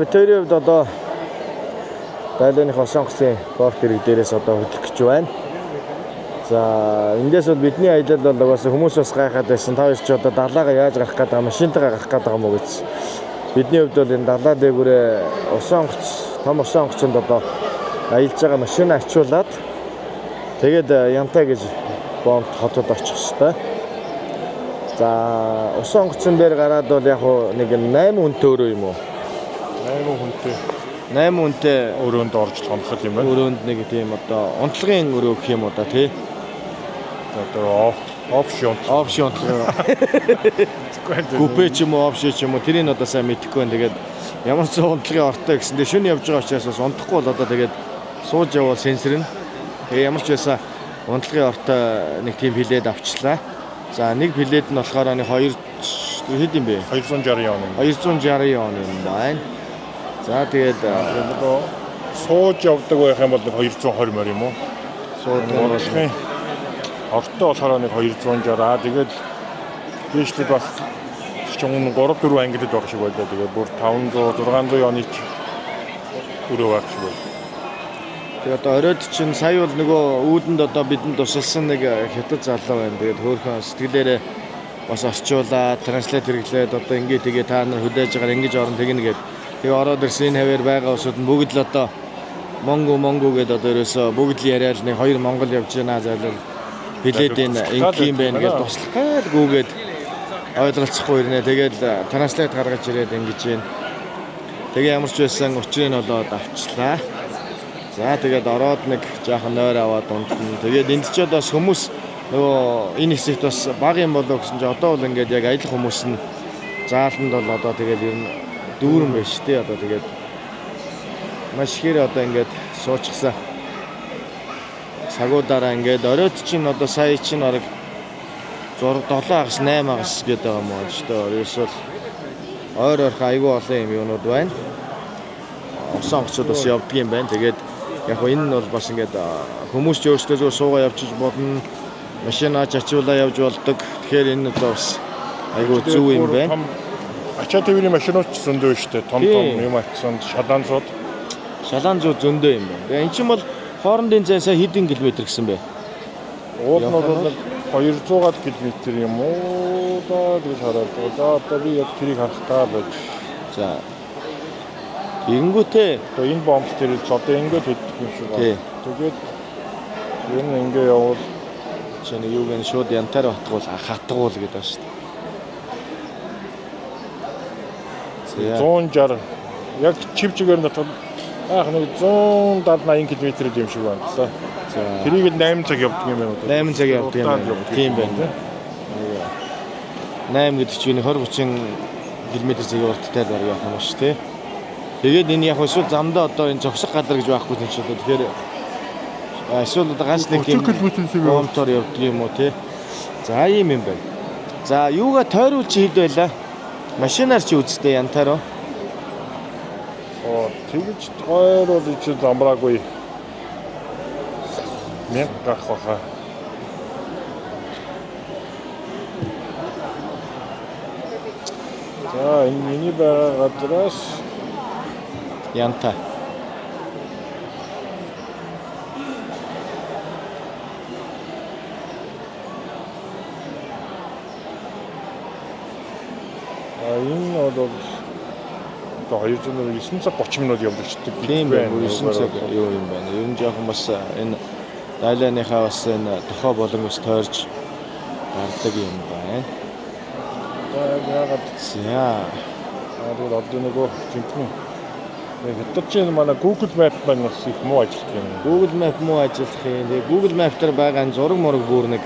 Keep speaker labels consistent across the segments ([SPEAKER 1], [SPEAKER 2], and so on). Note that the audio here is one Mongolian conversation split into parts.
[SPEAKER 1] Тэрийг одоо Тайлбарны Солонгосын порт ирэг дээрээс одоо хөдлөх гэж байна. За эндээс бол бидний аялал бол угаасаа хүмүүс бас гайхаад байсан. Та хоёр ч одоо далайгаа яаж гарах гэдэг машинтайгаа гарах гэдэг юм уу гэж. Бидний хувьд бол энэ далай дээгүүрээ том Усонгоцонд одоо аялж байгаа машина ачуулаад тэгээд Янтай гэж бомб хотод очих хэрэгтэй. За Усонгоцон дээр гараад бол яг нэг 8 хүнтэй өрөө юм уу? 8 хүнтэй
[SPEAKER 2] өрөөнд орж томхол юм байна.
[SPEAKER 1] Өрөөнд нэг тийм одоо онцлогийн өрөө гэх юм уу да тий.
[SPEAKER 2] Одоо опшн.
[SPEAKER 1] Купе ч юм уу, опшн ч юм уу тэрийг одоо сайн мэдэхгүй байна. Тэгээд ямар ч онцлогийн ортой гэсэн. Тэгээд шөнө явж байгаа учраас бас унтахгүй бол одоо тэгээд сууж явал сенсорн. Тэгээд ямар ч байсан онцлогийн ортой нэг тийм билет авчлаа. За нэг билет нь болохоор 2 хэд юм бэ?
[SPEAKER 2] 260 он.
[SPEAKER 1] 260 он юм байна. За тэгээд
[SPEAKER 2] одоо сууж явдаг байх юм бол 220 морь юм уу?
[SPEAKER 1] Суудаг.
[SPEAKER 2] Ортой болохоор 260. Тэгээд дээшлээд бас чинь 3-4 ангилд байх шиг байлаа. Тэгээд бүр 500-600 оны өрөө байх шиг байна.
[SPEAKER 1] Тэгээд одоо оройд чинь сая бол нөгөө үүлэнд одоо бидэнд тусалсан нэг хятад залуу байна. Тэгээд хөөхөн сэтгэлээрээ бас орчуулаад транслейт хэрэглээд одоо ингээ тэгээ та нар хүлээж байгаа ингэж орон тэгнэ гэдэг. Тэгээ ороод ирсэн энэ хавар байгаа усуд нь бүгд л одоо Монго гэдэг одоо ерөөсө бүгд л яриад нэг 2 Монгол явж байна зайлал билет энэ ингийн байна гэж туслах гээд гүгээд ойлголцохгүй ирнэ. Тэгээд транслейт гаргаж ирээд ингэж байна. Тэгээ ямар ч байсан учрыг нь болоод авчлаа. За тэгээд ороод нэг жаахан нойр аваад унтна. Тэгээд энд ч бас хүмүүс нөгөө энэ хэсэгт бас бага юм болоо гэсэн чинь одоо бол ингээд яг аялах хүмүүс нь зааланд бол одоо тэгээд ер нь дүүрэн байна шүү дээ. Одоо тэгээд маш ихээр одоо ингээд суучихсан. Сагуудаараа ингээд оройд чинь одоо сая чинь орог 6 7 агас 8 агас гэдэг юм аа шүү дээ. Ерөөсөл ойрхон айгүй олон юм юунууд байна. Усонгоцод бас явдаг юм байна. Тэгээд яг энэ нь бол бас ингээд хүмүүс ч өөрсдөө зөв суугаа явчих болно. Машинаач ачуулаа явж болдог. Тэгэхээр энэ бас айгүй зөв юм байна.
[SPEAKER 2] Ачаа тэврийн машинууд ч зөндөө шүү дээ. Том юм атсан шалаанзууд
[SPEAKER 1] зөндөө юм байна. Тэгээ эн чинь бол хоорондын зай сая хэдэн километр гэсэн бэ?
[SPEAKER 2] Уул нь бол 200 км юм уу? Тэгээд хараад. За одоо би яг тэрийг харах таа байж.
[SPEAKER 1] За. Ингэнгүүтээ
[SPEAKER 2] одоо энэ бомб дээр л одоо ингээд хэдэх юм шиг байна. Тэгээд ер нь ингээ явал
[SPEAKER 1] чинь юу гэн шууд Янтаар хатгуул гэдэг байна шүү дээ.
[SPEAKER 2] 160 яг чивчгээр дотор нэг 170-80 км юм шиг байна. За. Тэрийг 8 цаг явдаг юм байна.
[SPEAKER 1] 8 цаг явдаг юм байна. Тийм байна. 8 гэдэг чинь 20-30 км цагийн урттай л явах юм шүү дээ. Тэгээд энэ яг эсвэл замдаа одоо энэ зогсох газар гэж байхгүй юм шиг байна. Тэгэхээр эсвэл одоо ганц нэг тийм бомтор явдаг юм уу те. За ийм юм байна. За юугаа тойруулж хэд байла? Машинаар чи үзтээ Янтаар.
[SPEAKER 2] Тэгж тойрол чи замбраагүй. Нэг гарах баха. За энэ миний байгаа газраас
[SPEAKER 1] Янта.
[SPEAKER 2] Энэ бол 209 цаг 30 минут явдагчдаг.
[SPEAKER 1] Тийм байна. 9 цаг юу юм байна. Ер нь жоохон бас энэ Тайлбарныхаа бас энэ тохоо боломж тойрж гардаг юм байна.
[SPEAKER 2] Яагаад одоо нөгөө жинхэнэ хятад чинь манай Google Map маань бас их муу ажиллах юм.
[SPEAKER 1] Google Map муу ажиллах юм. Тэгээ Google Map дээр байгаа зураг мураг бүр нэг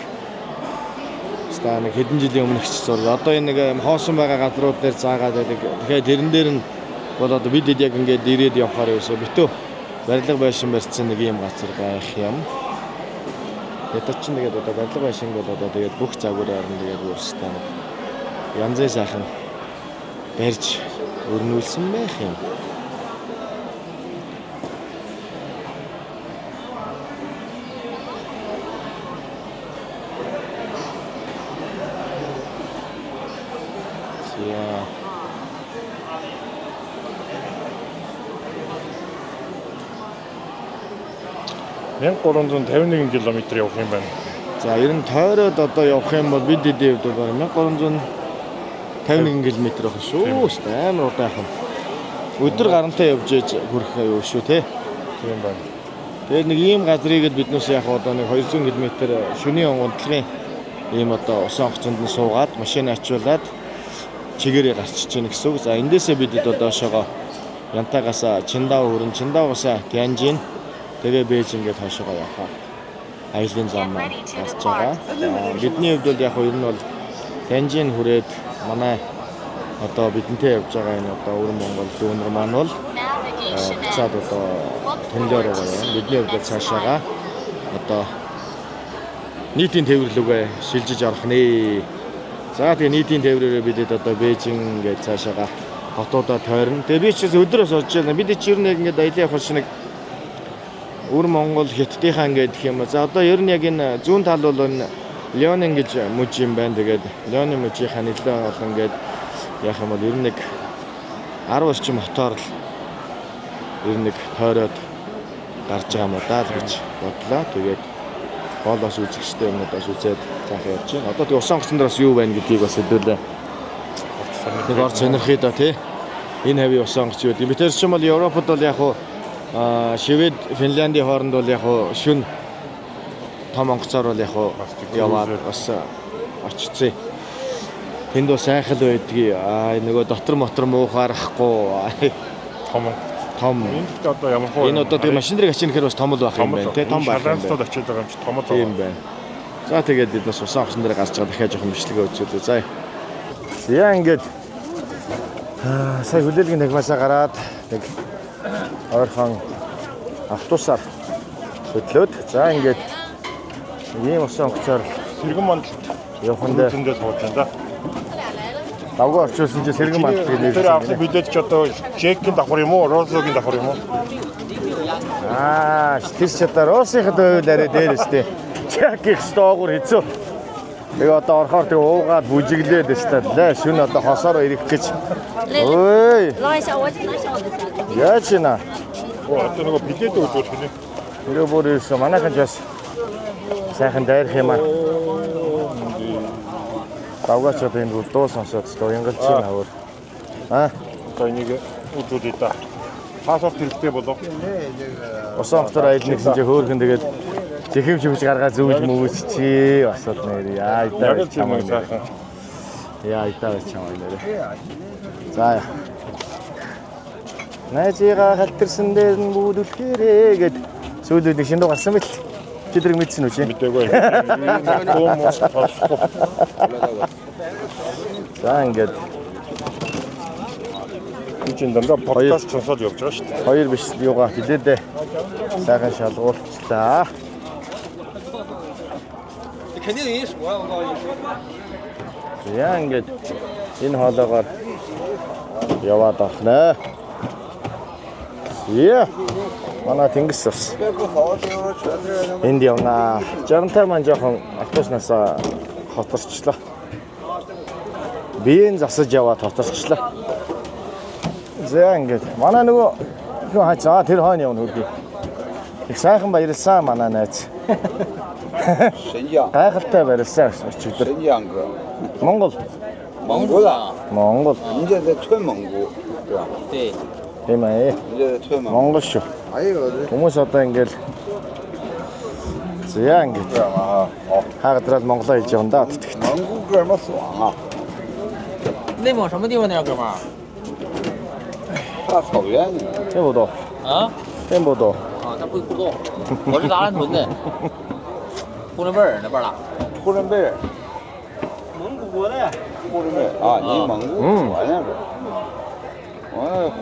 [SPEAKER 1] нэг хэдэн жилийн өмнөх ч зураг. Одоо энэ нэг хоосон байгаа газрууд дээр заагаад байдаг. Тэгэхээр тэрэн дээр нь бол одоо бид яг ингээд ирээд явахаар байсан. Битүү барилга байшин барьсан нэг юм газар байх юм. Хятад чинь тэгээд одоо барилга байшин бол одоо тэгээд бүх загвараар нь тэгээд өөрсдөө нэг янзын сайхан барьж өрнүүлсэн байх юм.
[SPEAKER 2] 1351 км явах юм байна.
[SPEAKER 1] За ер нь тойроод одоо явах юм бол бид хэдийн хувьд бол 1351 км байх шүү. Амар удаан. Өдөр гарантай явж ээж хүрэх аюу шүү те.
[SPEAKER 2] Тийм байна.
[SPEAKER 1] Тэгээд нэг ийм газрыг биднээс яг одоо нэг 200 км шөнийн унтлагын ийм одоо усан онгоцонд нь суугаад машин ачуулаад чигээрээ гарчиж гэнэ гэсэн үг. За эндээсээ бидэд одоо шогоо Янтагаас Чиндао хүрэн Чиндаоос Тянжин тэгээ Бээжингээд хойшоо явах. Айлын зам гарч байгаа. Бидний хувьд бол яг ер нь бол Тянжин хүрээд манай одоо бидэнтэй явж байгаа энэ одоо Өвөр Монгол дүүнер маань бол цаад одоо төнлөөр байгаа юм. Бидний хувьд бол цаашаага одоо нийтийн тээвэрлүүгээ шилжиж орох нэ. За тэгээ нийтийн тээврээрээ бидэд одоо Бээжин гэж цаашаага хотуудаа тойрно. Тэгээ би ч өдрөөс бодож байна. Бид чи ер нь ингээд аялын явах шиг нэг Өвөр Монгол Хятадынхаа ингээд гэх юм. За одоо ер нь яг энэ зүүн тал бол энэ Леонин гэж мужи юм байна. Тэгээд Леонин мужийнхаа нэлээд олон ингээд яах юм бол ер нь нэг 10 орчим хотоор л ер нь нэг тойроод гарч байгаа юм даа л гэж бодлоо. Тэгээд хоолоос үзэгчтэй юмудаас үзээд цаах явж байна. Одоо тэг усан онгоцон дээрс юу байна гэдгийг бас хэдүүлээ. Нэг орц сонирхъя да тий. Энэ хавийн усан онгоц юу гэдэг. Би тэр чинь бол Европод бол яг хуу Швед, Финляндийн хооронд бол яг хуу шүн том онгоцоор бол яг хуу яваад бас очицээ. Тэнд бас сайхал байдгийг нөгөө дотор мотор муухаарахгүй том
[SPEAKER 2] Энд одоо ямар хөө
[SPEAKER 1] энэ одоо тэг машин дээр ачин гэхээр бас том л байх юм байна тий. Том байх юм байна.
[SPEAKER 2] Очиж байгаа юм чи том л
[SPEAKER 1] юм байна. За тэгээд бид бас усан онгоцон дээр гарч байгаа дахиад жоохон бичлэгээ үзүүлээ. За. Яа ингээд сая хүлээлгийн тагмаасаа гараад нэг ойрхон автобусаар хөдлөөд за ингээд ийм усан онгоцоор
[SPEAKER 2] сэргэн манд
[SPEAKER 1] явхандаа
[SPEAKER 2] зөндөө сууж байна да.
[SPEAKER 1] давгаа орчуулсан чинь сэргэн манд гэдэг
[SPEAKER 2] Тэр авсан билет ч одоо Чекийн давхар юм уу, Росогийн давхар юм уу?
[SPEAKER 1] Тэр ч одоо Росийнхад байвал арай дээр өстэй. Чекийг стоогоор хэцүү. Тэгээ одоо орохоор тэгээ уугаад бүжиглээд өстэй. Шүн одоо хосоор ирэх гэж. Ой. Яаж ийна?
[SPEAKER 2] Одоо нөгөө билет өгөх юм.
[SPEAKER 1] Нөгөө бүр ирсэн. Манайхан ч бас сайхан дайрах юм аа. Давгаач одоо энэ дуу сонсоод уянгалж байна өөр.
[SPEAKER 2] Одоо энийг үзүүлээ да. Паспорт хэрэгтэй болов.
[SPEAKER 1] Усан онгоцоор аялна гэсэн чинь хөөхөн тэгээд чихэм чимж гаргаа зүүж мөвччээ басаад нэр яа идаа чамаа нэр. Яа идаа чамаа нэр. За. Найзыгаа халтарсан дээр нь бүдүүлэхээрээ гэд сүүлүүд нэг шинэ дуу гарсан мэт. Чи тэрийг мэдсэн үү чи?
[SPEAKER 2] Мэдээгүй.
[SPEAKER 1] За ингээд
[SPEAKER 2] чинь дандаа подкаст сонсоод явж байгаа шүү дээ.
[SPEAKER 1] Хоёр биш юугаа хилээд сайхан шалгуулчлаа. Яа ингээд энэ хоолоогоор яваад авнаа. Яа. Манай тэнгис ус. Энд явнаа. 65 маань жоохон автобуснаас хоторчлаа. Биеийн засаж яваад хоторчлаа. За ингээд манай нөгөө хацаа тэр хойно явна хөргий. Их сайхан баярлсан манай найз.
[SPEAKER 3] Шинжаан.
[SPEAKER 1] Гайхалтай баярлсан өчигдөр.
[SPEAKER 3] Шинжаан.
[SPEAKER 1] Монгол.
[SPEAKER 3] Монгол аа.
[SPEAKER 1] Монгол.
[SPEAKER 3] 이제 최몽고.
[SPEAKER 4] 네.
[SPEAKER 1] Тийм ээ.
[SPEAKER 3] 이제 최몽.
[SPEAKER 1] Монгол шүү. Хүмүүс одоо ингээл зяа ингээд хаагадрал монголоо хэлж явна да тэгт.
[SPEAKER 3] 한국 얼마 써? 아.
[SPEAKER 4] 内蒙什么地方的呀，哥们儿？
[SPEAKER 3] 다草原.
[SPEAKER 1] 템보도.
[SPEAKER 4] 啊？
[SPEAKER 1] 템보도.
[SPEAKER 4] 啊，那不动，我是达兰屯的，呼伦贝尔那边的。
[SPEAKER 3] 호른베.
[SPEAKER 4] 蒙古国的。
[SPEAKER 3] 호른베. 아, 내몽고. 아니야.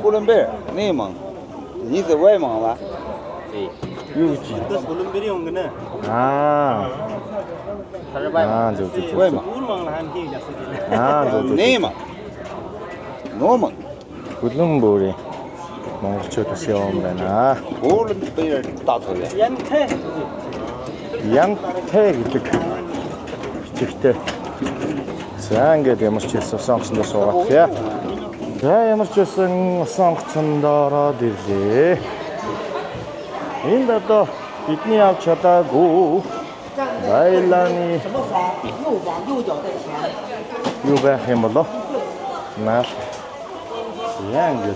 [SPEAKER 3] 호른베. 내몽. 你是外蒙吧?
[SPEAKER 4] 对。
[SPEAKER 1] 유지. 아.
[SPEAKER 4] 他是外蒙。
[SPEAKER 1] 아, 저.
[SPEAKER 3] 外蒙.
[SPEAKER 1] 아, 저.
[SPEAKER 3] 내몽. 노몽.
[SPEAKER 1] 울릉보리 монголчуудаас явсан байна.
[SPEAKER 3] 호른베 따서야.
[SPEAKER 1] Янтай гэдэг бичигтэй. За ингээд ямар ч хэлсэн усан онгоцонд суугаад яа. За ямар ч хэлсэн усан онгоцонд ороод ирлээ. Энд одоо Бидний авч чадаагүй. Байлааны
[SPEAKER 5] 什么方？右方右脚在前。
[SPEAKER 1] юу байх юм болоо? Наа. Яа ингэ.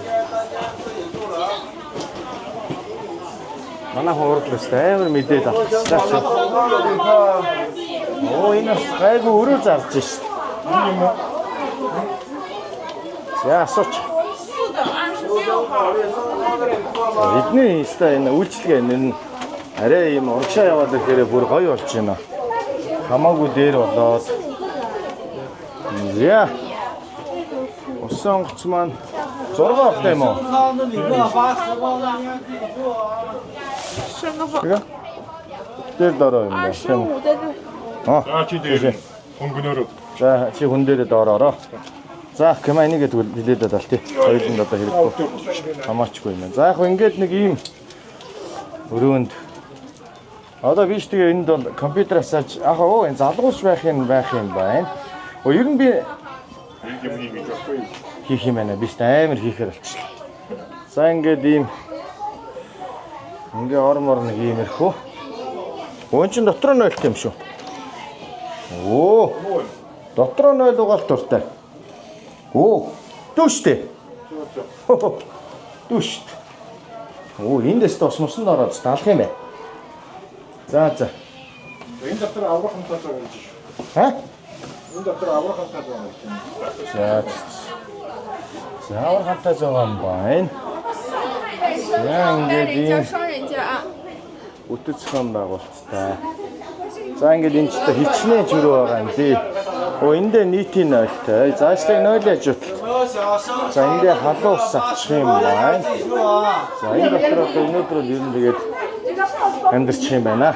[SPEAKER 1] Манай хуурдлаас амар мэдээд авчихсан. Оо энэ гайгүй өрөө зарж шít. Юм уу? За асууч. Эдний ста энэ үйлчлэгээ энэ арай юм урагшаа яваад ирэхээр бүр гоё болж байна. Хамаагүй дээр болоод. За. Усан онгоц маань 6 авах юм уу?
[SPEAKER 6] 生个好，
[SPEAKER 1] Дээр дороо юм байна.
[SPEAKER 6] 25在这。
[SPEAKER 2] За чи дээр хөнгөнөөрөө.
[SPEAKER 1] За чи хүн дээрээ доороороо. За кема энийг тэгвэл хилээд даа тий. Хоёуланд одоо хэрэггүй. Хамаарчгүй юм байна. За яг ингээд нэг ийм өрөөнд одоо биш тэгээ энд бол компьютераас аж яг оо энэ залгуулж байх юм байна. Оо ер нь би
[SPEAKER 2] Юм хийж байхгүй.
[SPEAKER 1] хийх юм байна. Биш амар хийхээр болчихлоо. За ингээд ийм ингээ ормор нэг иймэрхүү. Өн чин дотор нь ойлт юм шүү. Оо. Дотор нь ойл угаалт дуртай. Оо. Дүштэй. Дүшт. Оо эндээс тосмосон ороод талах юм байна. За.
[SPEAKER 2] Энэ дотор аврахантай байгаа юм шиг.
[SPEAKER 1] Ха?
[SPEAKER 2] Энэ дотор аврахантай байгаа юм.
[SPEAKER 1] За аврахантай байгаа юм байна. Яа ингээд ийм
[SPEAKER 6] 双人间啊。
[SPEAKER 1] үтцхэн байгуулцтай. За ингээд энэ ч та хичнээн зүрх байгаа юм тий. Оо эндээ нийтийн нойлтой. Зааштай нойлоо ажиутал. За эндээ халуус авчих юм байна. За энэ дотор одоо өнөөдөр л ер нь тэгээд амьдарчих юм байна.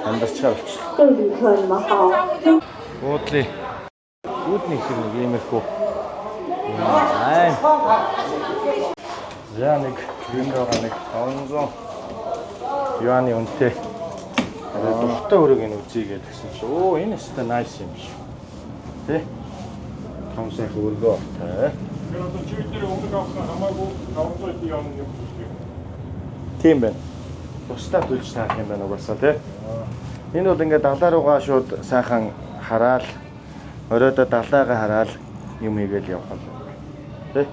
[SPEAKER 1] Амьдарчаа болчихлоо.
[SPEAKER 5] 对旅客你们好。
[SPEAKER 1] Уудлаа. Үүдний хэр нэг иймэрхүү. Аа. За нэг юм байгаа нэг 500 юаны үнэтэй. Дуртай өрөөг нь үзье гэдгсэн чи. Оо энэ өстой nice юм шиг. Тэ? Том сайхан өргөө. Тэ.
[SPEAKER 2] Тэр одоо чи дээр өнгө авсан хамаагүй 500 явна юм шиг.
[SPEAKER 1] Тийм байна. Бусдаа төлж таах юм байна угаасаа тий. Энэ бол ингээд далаа руугаа шууд сайхан хараад оройдоо далайгаа хараад юм хийгээл явах юм. Тэ.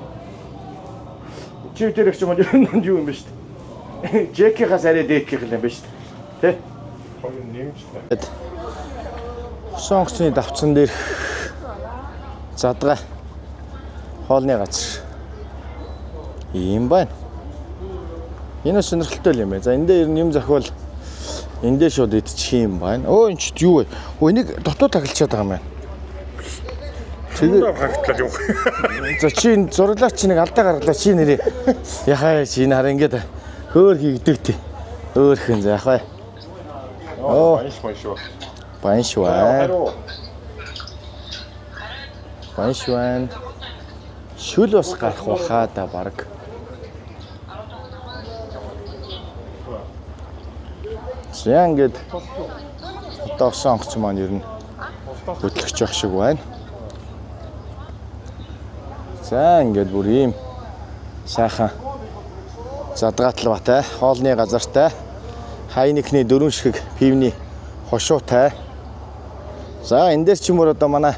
[SPEAKER 1] Чи тэр их ч юм уу юу юм бэ шүү дээ. Джекихаас арай дээдгийх юм байна шүү дээ. Тэ.
[SPEAKER 2] Хоёр нэмжтэй.
[SPEAKER 1] Сонгоцны давцсан дээр задгай хоолны газар ийм байна. Энэ сонирхолтой юм байна. За эндээ ер нь юм зохиол эндээ шууд идчих юм байна. Оо энэ ч юу вэ? Оо энийг дотоод тагличаад байгаа юм байна.
[SPEAKER 2] Тэгээд хагтлаа юу.
[SPEAKER 1] За чи энэ зураглаач чи нэг алдаа гаргалаа чи нэрээ. Яхаа чи энэ хараа ингээд хөөр хийгдэг тий. Өөрхөн за яхаа. Оо
[SPEAKER 2] Баяш.
[SPEAKER 1] баншваа. Баншваа. Шүл бас гарах баха да баг. За ингээд одоо сонгоц маань ер нь хөтлөгч явах шиг байна. За ингээд бүр ийм сайхан задгаатлбатай хоолны газартай хайникны 4 шиг пивний хошуутай. За энэ дээр ч юм уу одоо манай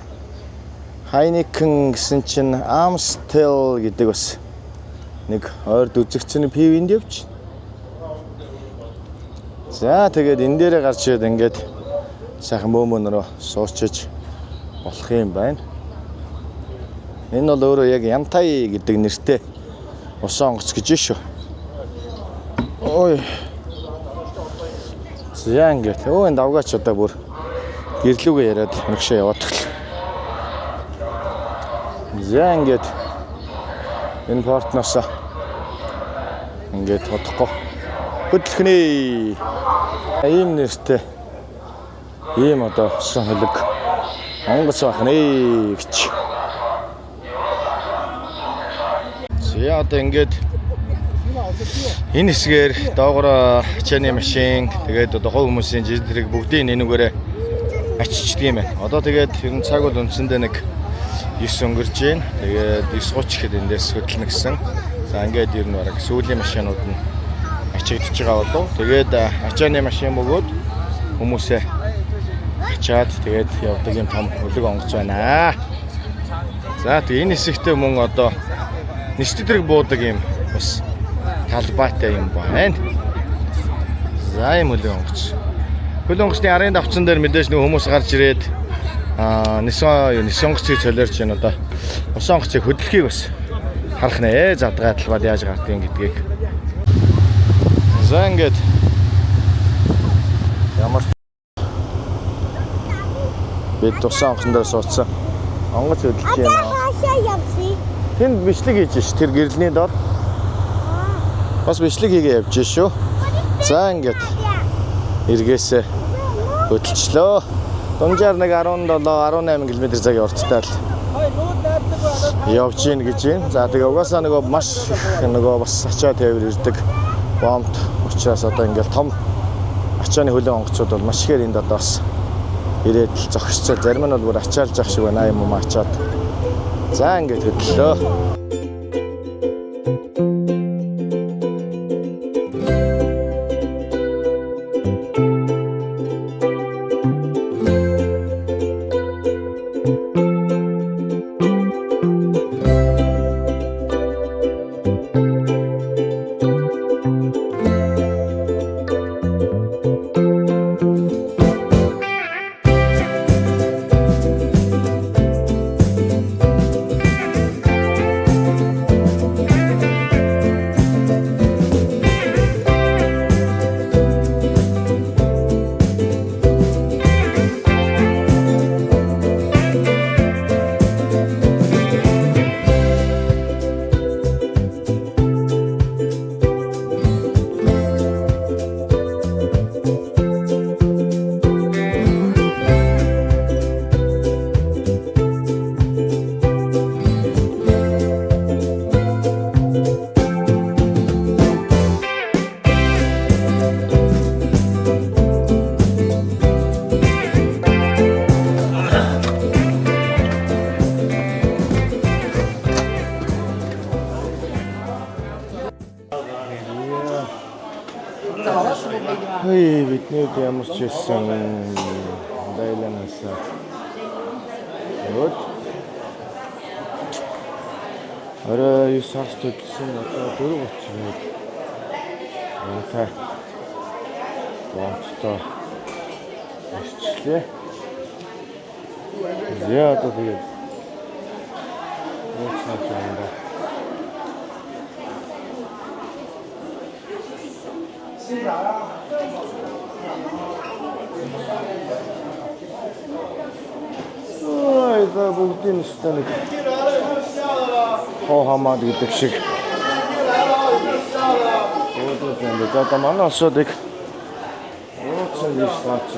[SPEAKER 1] хайникэн гэсэн чинь Amstel гэдэг бас нэг ойрд үзэгчний пивэнд явж. За тэгээд энэ дээрээ гарч ирээд ингээд сайхан мөөмөн рүү суучиж болох юм байна. Энэ бол өөрөө яг Янтай гэдэг нэртэй усан онгоц гэж шүү. Ой. За ингээд энэ давгаач одоо бүр гэрлүүгээ яриад өнөгшөө яваад тагл. За ингээд энэ портноос ингээд тодохгүй хөдлөхнэ. Ийм нэртэй ийм одоо усан хөлөг онгоц байх нэ гэж. За одоо ингээд энэ хэсгээр доогоор ачааны машин тэгээд одоо хов хүмүүсийн жижиг бүгдийг нэнүүгээрээ ачичдаг юм байна. Одоо тэгээд ер нь цаг бол үндсэндээ нэг 9 өнгөрж байна. Тэгээд 9:30 гэхэд эндээс хөдлөнө гэсэн. За ингээд ер нь бараг сүүлийн машинууд нь чигдэж байгаа болов. Тэгээд ачааны машин бөгөөд хүмүүсээ ачаад тэгээд явдаг юм том хөлөг онгоц байна. За тэгээд энэ хэсэгтээ мөн одоо нэштэдрэг буудаг юм бас талбайтай юм байна. За юм хөлөг онгоц. Хөлөг онгоцны арын давцсан дээр мэдээж нэг хүмүүс гарч ирээд нисэн онгоцыг солиорч байна одоо. Усан онгоцыг хөдлөхийг бас харах нэ. Задгай талбайд яаж гардыг гэдгийг. За ингээд ямар бид усан онгоцон дээр суудсан. Онгоц хөдлөж байна. Тэнд бичлэг хийж ш тэр гэрэлний дор. Бас бичлэг хийгээ явж шүү. За ингээд эргээсээ хөдөлчлөө. Дунжаар нэг 17-18 км/цагийн урттай л явж гин гэж байна. За тэгээ угаасаа нөгөө маш нөгөө бас ачаа тээвэр ирдэг бомб учраас одоо ингээл том ачааны хөлөг онгоцууд бол маш ихээр энд одоо бас ирээд л зогсцоо. Зарим нь бол бүр ачаалж ах шиг байна юм ачаад. За ингээд хөдлөө. Хөөе бидний ямар ч байсан дайланасаа. Вот. Орой 9 сард төлсөн одоо 4:30 минут. Та бомбтой ирчлээ. Яа одоо тэгээд нууцнаа жаанда. Ой, за бүгдийн стан хохамад гэдэг шиг. Өөдөө зэндэ за манай осодыг өөцөн листаач.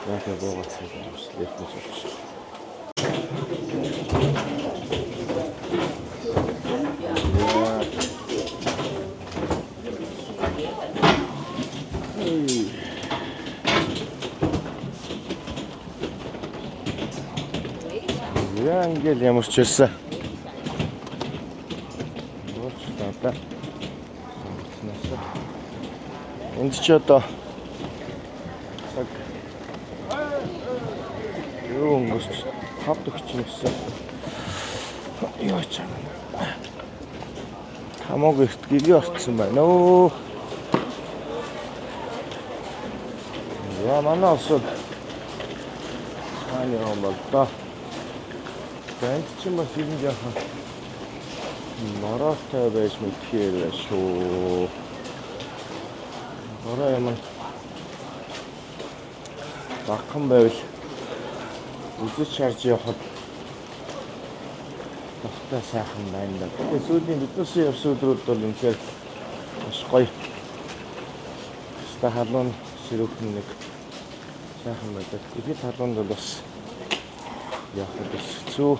[SPEAKER 1] Яхаа богоц лефтэж өгч. Яа ингээл ямар ч байсан. Уучлаарай. Энд ч одоо юу өнгөс хавд өгч юм гэсэн. Яа ч юм. Хамаг ихт гэлээ орцсон байна өө. Яа манай осод. Хааны юм бол та. Тэнд ч бас юм яахан. Мараатай байж мэдхээр шүү. Ороо юм. Багхан байвал үзэж харж явахад багтаа сайхан байна да. Тэгээ сүүлийн биднээс явсан өдрүүд бол үнэхээр маш гоё. Ста халуун сэрүүхэн нэг сайхан байдаг. Ихэд халуунд бол бас явахад бас хэцүү.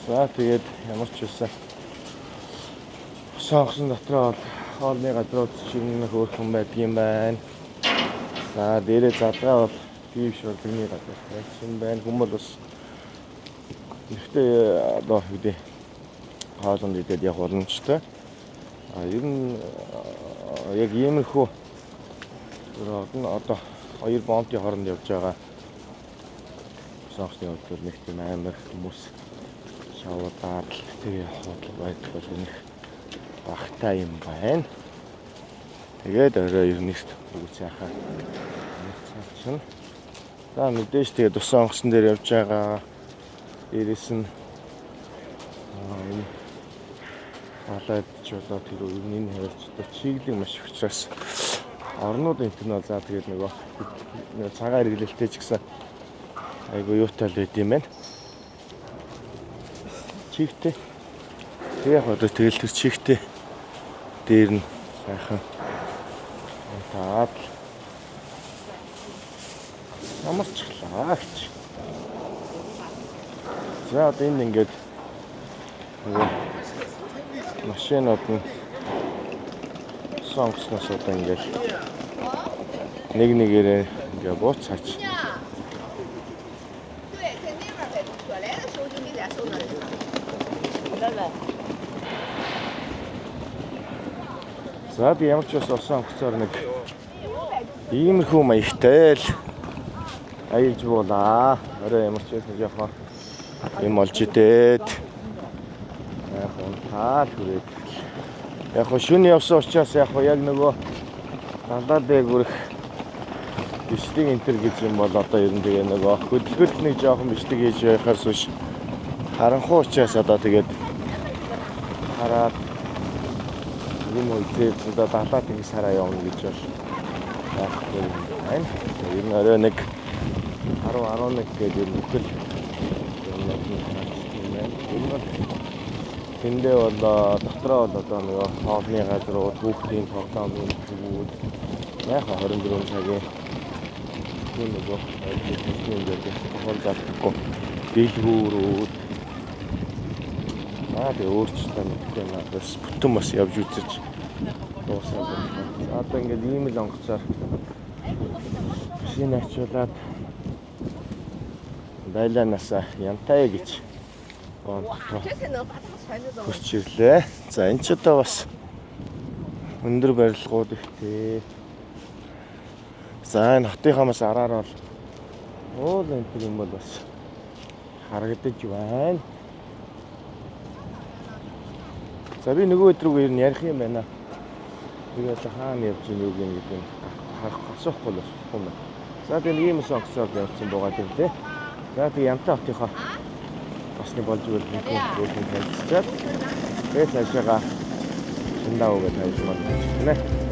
[SPEAKER 1] За тэгээд ямар ч байсан сонгосон дотроо бол хоолны газрууд шинэ хөөрхөн байдаг юм байна. За дээрээ задгаа бол тийм шүрдэгний газар. Шинэ байна. Хүмүүс бас ихтэй одоо хэвдээ хаалганд идээд явах боломжтой. Ер нь яг иймэрхүү одоо хоёр бомтын хооронд явж байгаа сонгочны хувьд нэг тийм амар хүмүүс шавуудаад тэгээ явах байдал бол нэг багтаа юм байна. Тэгээд орой ер нь бүгд сайхан чинь. За мэдээж тэгээд ус сонгоцсон дээр явж байгаа. Дээрээс нь халаад ч болоо тэр өрнөний харилцаатай чиглэг маш их учраас орнууд энэ нь бол за тэгээд нөгөө цагаан хэрэглэлтэй ч гэсэн айгуу юутай л байд юм байна. Чигтэй. Тэгээ яг одоо тэгэл тэр чигтэй дээр нь сайхан таад амарчлаа гэж. За одоо энэ ингээд машинууд нь сонгосноос одоо ингээд нэг нэгээрээ ингээд бууцаач. За би ямар ч бас сонгоцоор нэг иймэрхүү маягтай л аялж буулаа. Орой ямар ч нэг яхаа юм олж идээд яг унтаал хүрээд яг шөнө явсан учраас яг нөгөө далаа дээр бүрэх бичлэг энтер гэж юм бол одоо ер нь тэгээ нөгөө хөдөлгөлт нэг жоохон бичлэг хийж байхаас биш харанхуй учраас одоо тэгээд хараад юм үйлдэл одоо далаа тэгс хараа явна гэж бол яахгүй юм байна. Ер нь орой нэг 10-11 гэдэг юм хөл тэндээ бол дотроо бол одоо нөгөө хоолны газрууд хүүхдийн тоглоомын төвүүд яг 24 цагийн тийм нөгөө тийм гэдэг хоол залтгүй дэлгүүрүүд тэгээ өөрчлөлт нэгтэй надаас бүтэн бас явж үзэж дуусаад байна. Одоо ингээд ийм л онгоцоор машин ачуулаад байлаанасаа янтаа гэж хүсч ирлээ. За энэ ч одоо бас өндөр барилгууд ихтэй. За энэ хотынхаа бас араар бол уул энэ юм бол бас харагдаж байна. За би нөгөө өдрөг ер нь ярих юм байна. Тэгээд хаана явж ийн үг юм гэдэг нь харах асуухгүй л байна. За тэгээд ийм сонгоцоор явуулсан байгаа юм лээ. За тэгээд янтаа хотынхаа басны болж байгаа юм хэлцээд тэгээд цаашаа шиндаа угаад хайж байна.